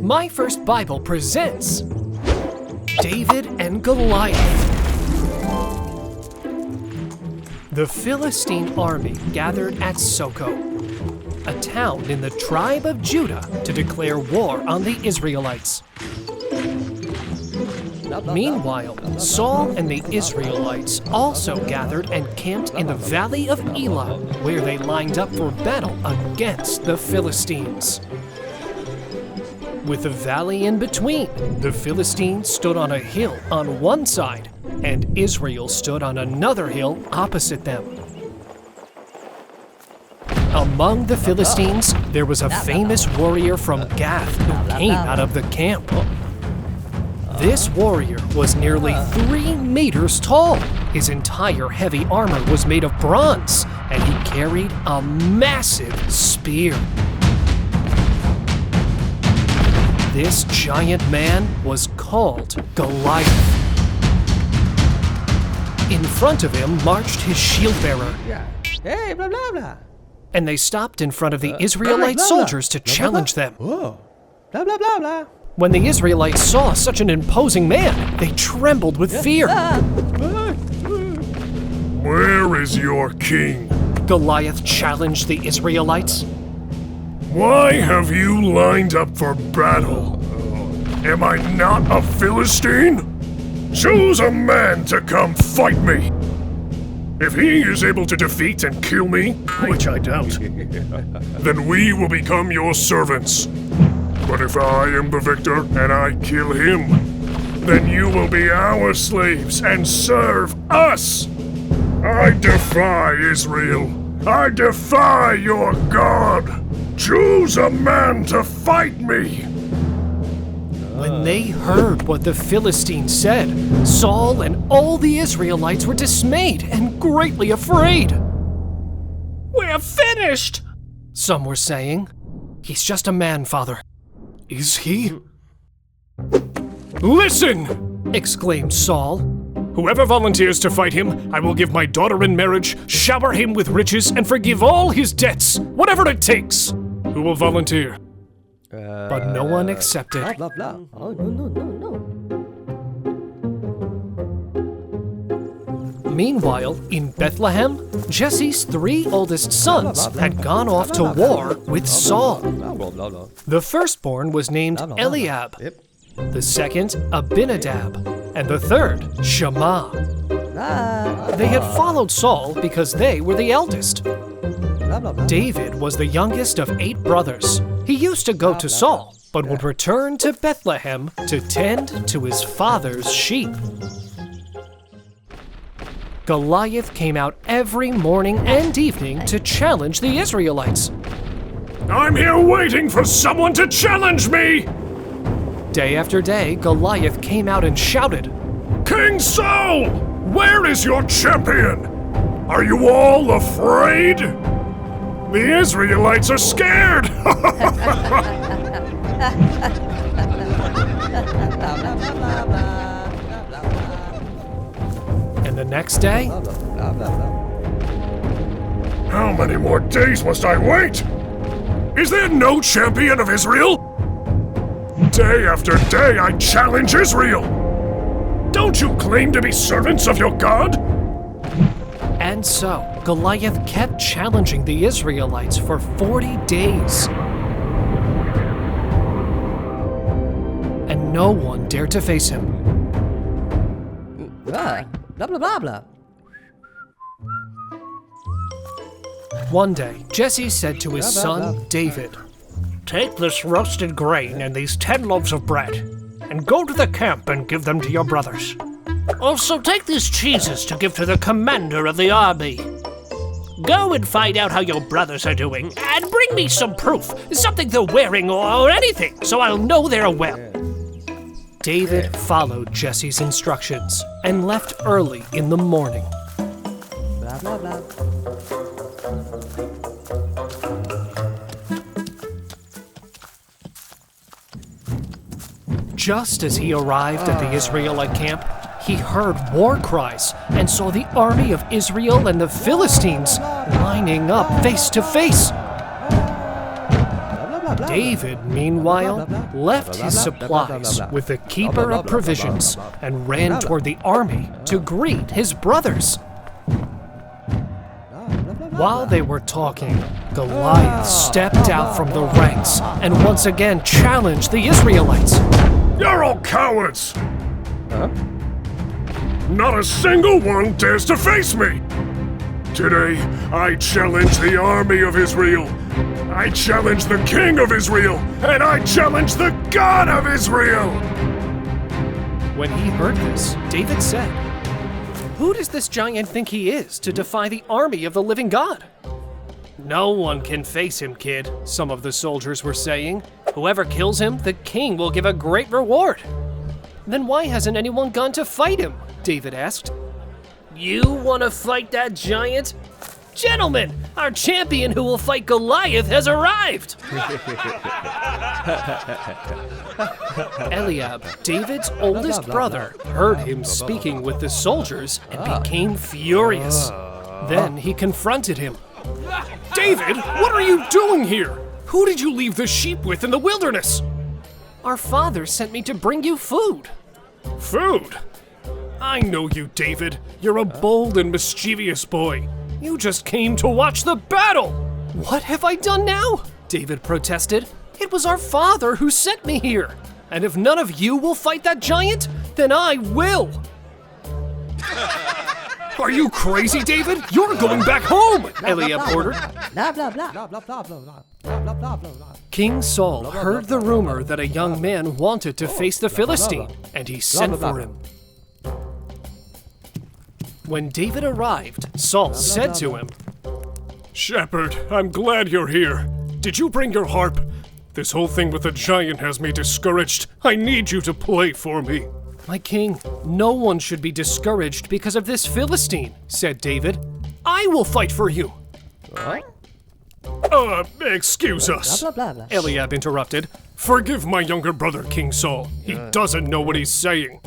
My First Bible presents David and Goliath. The Philistine army gathered at Soko, a town in the tribe of Judah, to declare war on the Israelites. Meanwhile, Saul and the Israelites also gathered and camped in the valley of Elah, where they lined up for battle against the Philistines. With the valley in between, the Philistines stood on a hill on one side, and Israel stood on another hill opposite them. Among the Philistines, there was a famous warrior from Gath who came out of the camp. This warrior was nearly 3 meters tall. His entire heavy armor was made of bronze, and he carried a massive spear. This giant man was called Goliath. In front of him marched his shield-bearer. Hey, blah, blah, blah. And they stopped in front of the Israelite soldiers to challenge them. Whoa. Blah, blah, blah, blah. When the Israelites saw such an imposing man, they trembled with fear. Where is your king? Goliath challenged the Israelites. Why have you lined up for battle? Am I not a Philistine? Choose a man to come fight me. If he is able to defeat and kill me, which I doubt, then we will become your servants. But if I am the victor and I kill him, then you will be our slaves and serve us. I defy Israel. I defy your God. Choose a man to fight me. When they heard what the Philistines said, Saul and all the Israelites were dismayed and greatly afraid. "We're finished," some were saying. "He's just a man, Father." "Is he?" "Listen!" exclaimed Saul. "Whoever volunteers to fight him, I will give my daughter in marriage, shower him with riches, and forgive all his debts, whatever it takes. Who will volunteer?" But no one accepted. Blah, blah, blah. Oh, no. Meanwhile, in Bethlehem, Jesse's 3 oldest sons had gone off to war with Saul. The firstborn was named Eliab, the second Abinadab, and the third Shammah. They had followed Saul because they were the eldest. David was the youngest of 8 brothers. He used to go to Saul, but would return to Bethlehem to tend to his father's sheep. Goliath came out every morning and evening to challenge the Israelites. I'm here waiting for someone to challenge me! Day after day, Goliath came out and shouted, King Saul! Where is your champion? Are you all afraid? The Israelites are scared! And the next day, How many more days must I wait? Is there no champion of Israel? Day after day I challenge Israel! Don't you claim to be servants of your God? and so Goliath kept challenging the Israelites for 40 days. And no one dared to face him. Blah, blah, blah, blah. One day, Jesse said to his son, David, "Take this roasted grain and these 10 loaves of bread, and go to the camp and give them to your brothers. Also take these cheeses to give to the commander of the army. Go and find out how your brothers are doing, and bring me some proof, something they're wearing or anything, so I'll know they're well." David followed Jesse's instructions and left early in the morning. Blah, blah, blah. Just as he arrived at the Israelite camp, he heard war cries and saw the army of Israel and the Philistines lining up face to face. David, meanwhile, left his supplies with the keeper of provisions and ran toward the army to greet his brothers. While they were talking, Goliath stepped out from the ranks and once again challenged the Israelites. You're all cowards! Not a single one dares to face me! Today, I challenge the army of Israel. I challenge the king of Israel. And I challenge the God of Israel! When he heard this, David said, "Who does this giant think he is to defy the army of the living God?" "No one can face him, kid," some of the soldiers were saying. "Whoever kills him, the king will give a great reward." "Then why hasn't anyone gone to fight him?" David asked. "You want to fight that giant? Gentlemen, our champion who will fight Goliath has arrived!" Eliab, David's oldest brother, heard him speaking with the soldiers and became furious. Then he confronted him. David, what are you doing here? Who did you leave the sheep with in the wilderness? "Our father sent me to bring you food." Food? I know you, David. You're a bold and mischievous boy. You just came to watch the battle! "What have I done now?" David protested. "It was our father who sent me here. And if none of you will fight that giant, then I will." Are you crazy, David? You're going back home! Eliab ordered. Blah, blah, blah. Blah, blah, blah, blah, blah, blah, blah. King Saul heard the rumor that a young man wanted to face the Philistine, and he sent for him. When David arrived, Saul said to him, Shepherd, I'm glad you're here. Did you bring your harp? This whole thing with the giant has me discouraged. I need you to play for me. "My king, no one should be discouraged because of this Philistine," said David. "I will fight for you." Excuse us, Blah, blah, blah. Eliab interrupted. Forgive my younger brother, King Saul. He doesn't know what he's saying.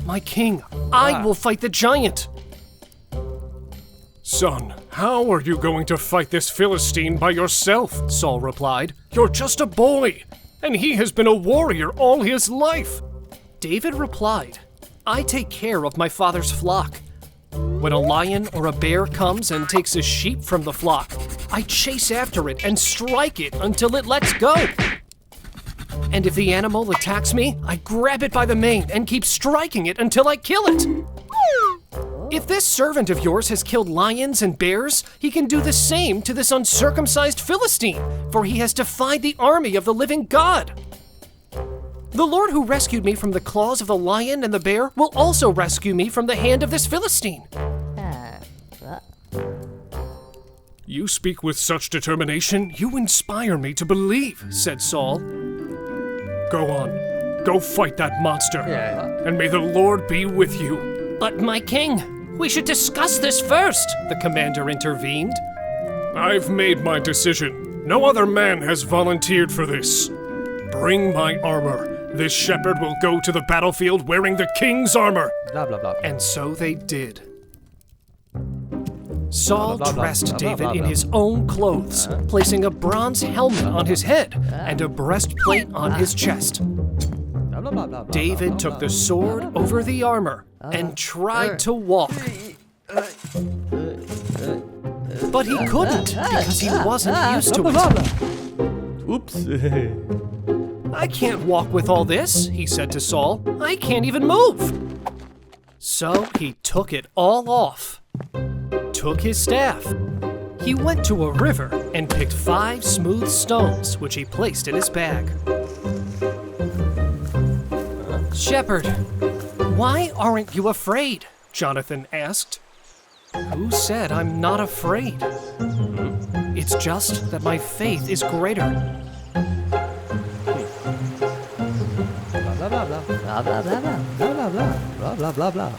"My king, I will fight the giant." Son, how are you going to fight this Philistine by yourself? Saul replied. You're just a boy, and he has been a warrior all his life. David replied, "I take care of my father's flock. When a lion or a bear comes and takes a sheep from the flock, I chase after it and strike it until it lets go. And if the animal attacks me, I grab it by the mane and keep striking it until I kill it. If this servant of yours has killed lions and bears, he can do the same to this uncircumcised Philistine, for he has defied the army of the living God. The Lord who rescued me from the claws of the lion and the bear will also rescue me from the hand of this Philistine." You speak with such determination, you inspire me to believe, said Saul. Go on, go fight that monster, and may the Lord be with you. "But my king, we should discuss this first," the commander intervened. I've made my decision. No other man has volunteered for this. Bring my armor. This shepherd will go to the battlefield wearing the king's armor. Blah, blah, blah. And so they did. Saul Blah, blah, blah, dressed blah, blah, David blah, in blah. his own clothes, placing a bronze helmet on his head and a breastplate on his chest. Blah, blah, blah, blah, David blah, took blah, the sword over the armor and tried to walk. But he couldn't because he wasn't used to blah, blah, it. blah. Oops. "I can't walk with all this," he said to Saul. "I can't even move." So he took it all off, took his staff. He went to a river and picked 5 smooth stones, which he placed in his bag. "Shepherd, why aren't you afraid?" Jonathan asked. "Who said I'm not afraid? It's just that my faith is greater." Blah, blah, blah, blah, blah, blah, blah, blah, blah, blah, blah, blah.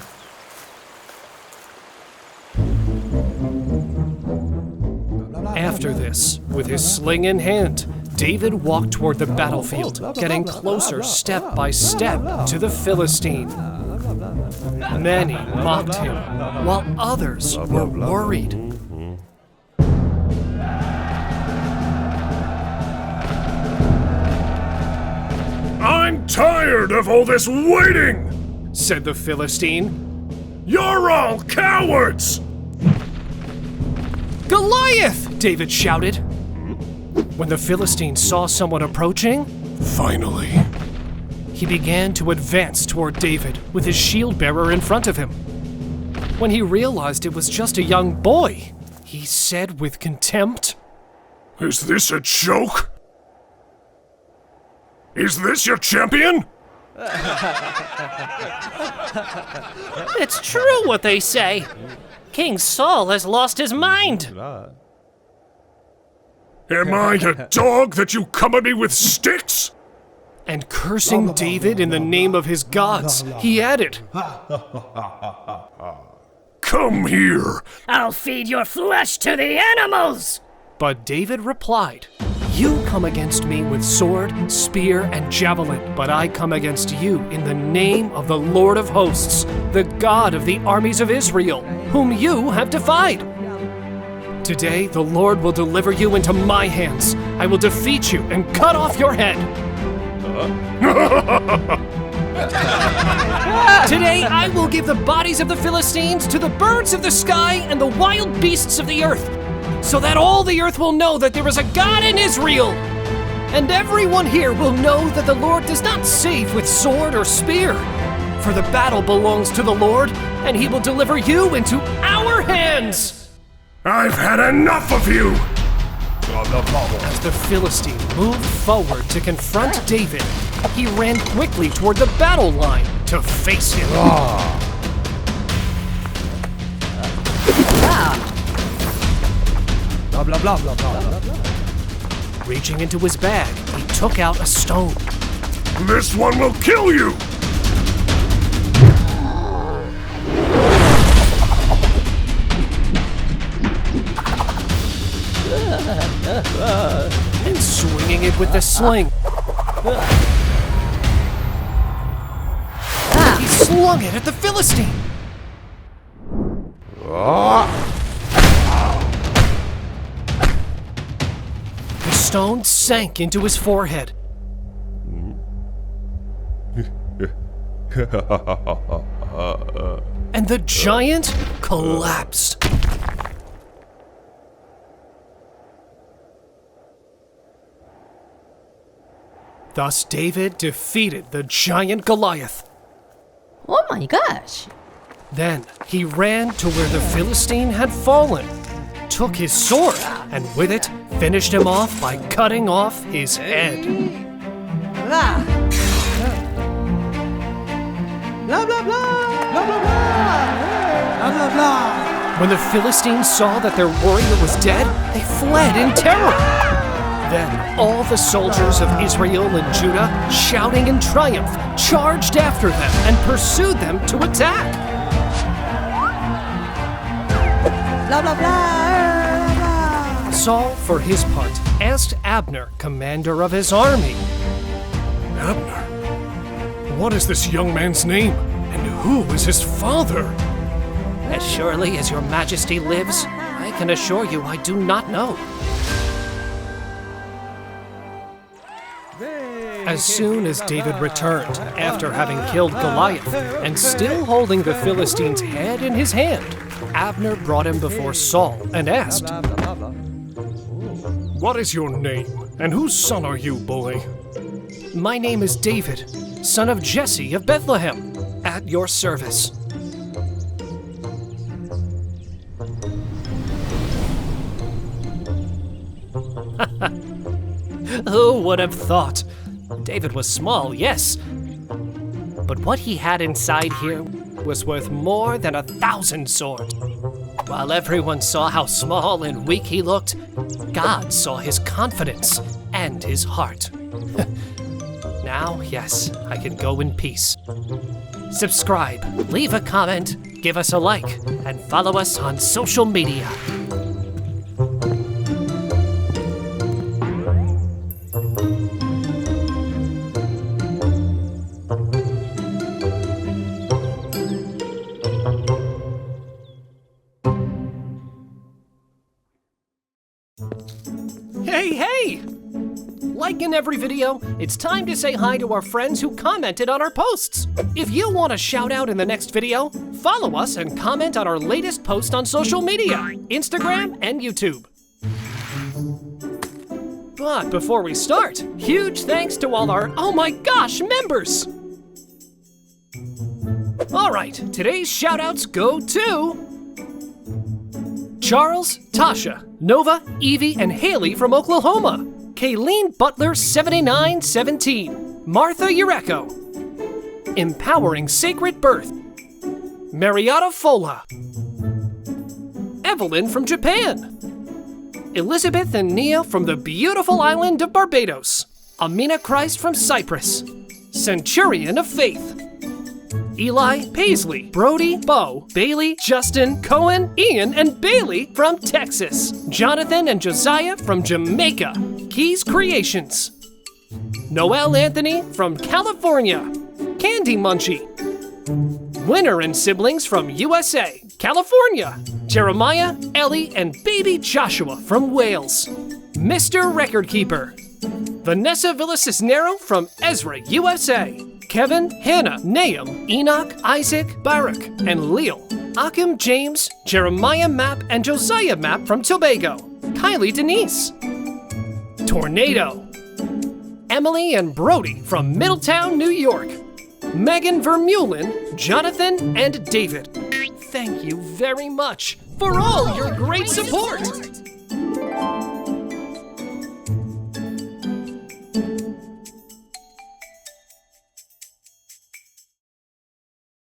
After this, with his sling in hand, David walked toward the battlefield, getting closer step by step to the Philistine. Many mocked him, while others were worried. I'm tired of all this waiting, said the Philistine. You're all cowards! Goliath! David shouted. When the Philistine saw someone approaching, Finally. he began to advance toward David with his shield bearer in front of him. When he realized it was just a young boy, he said with contempt, Is this a joke? Is this your champion? "It's true what they say. King Saul has lost his mind." Am I a dog that you come at me with sticks? And cursing David in the name of his gods, he added, Come here. "I'll feed your flesh to the animals." But David replied, "You come against me with sword, spear, and javelin, but I come against you in the name of the Lord of hosts, the God of the armies of Israel, whom you have defied. Today the Lord will deliver you into my hands. I will defeat you and cut off your head." "Today I will give the bodies of the Philistines to the birds of the sky and the wild beasts of the earth, so that all the earth will know that there is a God in Israel. And everyone here will know that the Lord does not save with sword or spear, for the battle belongs to the Lord, and he will deliver you into our hands." I've had enough of you! As the Philistine moved forward to confront David, he ran quickly toward the battle line to face him. Blah, blah, blah, blah, blah, blah, blah. Reaching into his bag, he took out a stone. This one will kill you! And swinging it with the sling, he slung it at the Philistine. The stone sank into his forehead. And the giant collapsed. Thus David defeated the giant Goliath. Oh my gosh! Then he ran to where the Philistine had fallen, took his sword, and with it finished him off by cutting off his head. Blah, blah, blah, blah, blah, blah, blah, blah. When the Philistines saw that their warrior was dead, they fled in terror. Then all the soldiers of Israel and Judah, shouting in triumph, charged after them and pursued them to attack. Blah, blah, blah, blah. Saul, for his part, asked Abner, commander of his army, Abner, what is this young man's name, and who is his father? "As surely as your majesty lives, I can assure you I do not know." As soon as David returned, after having killed Goliath and still holding the Philistine's head in his hand, Abner brought him before Saul and asked, Blah, blah, blah, blah. What is your name, and whose son are you, boy? "My name is David, son of Jesse of Bethlehem, at your service." Who would have thought? David was small, yes, but what he had inside here was worth more than 1,000 swords. While everyone saw how small and weak he looked, God saw his confidence and his heart. Now, yes, I can go in peace. Subscribe, leave a comment, give us a like, and follow us on social media. Hey, hey! Like like in every video, it's time to say hi to our friends who commented on our posts. If you want a shout out in the next video, follow us and comment on our latest post on social media, Instagram and YouTube. But before we start, huge thanks to all our Oh My Gosh members! Alright, today's shoutouts go to Charles, Tasha, Nova, Evie, and Haley from Oklahoma, Kayleen Butler 7917, Martha Ureko, Empowering Sacred Birth, Marietta Fola, Evelyn from Japan, Elizabeth and Nia from the beautiful island of Barbados, Amina Christ from Cyprus, Centurion of Faith, Eli, Paisley, Brody, Bo, Bailey, Justin, Cohen, Ian, and Bailey from Texas, Jonathan and Josiah from Jamaica, Keys Creations, Noel Anthony from California, Candy Munchie, Winner and siblings from USA, California, Jeremiah, Ellie, and baby Joshua from Wales, Mr. Record Keeper, Vanessa Villacisnero from Ezra, USA, Kevin, Hannah, Nahum, Enoch, Isaac, Barak, and Leal, Akim James, Jeremiah Mapp, and Josiah Mapp from Tobago, Kylie Denise, Tornado, Emily and Brody from Middletown, New York, Megan Vermeulen, Jonathan, and David. Thank you very much for all your great support!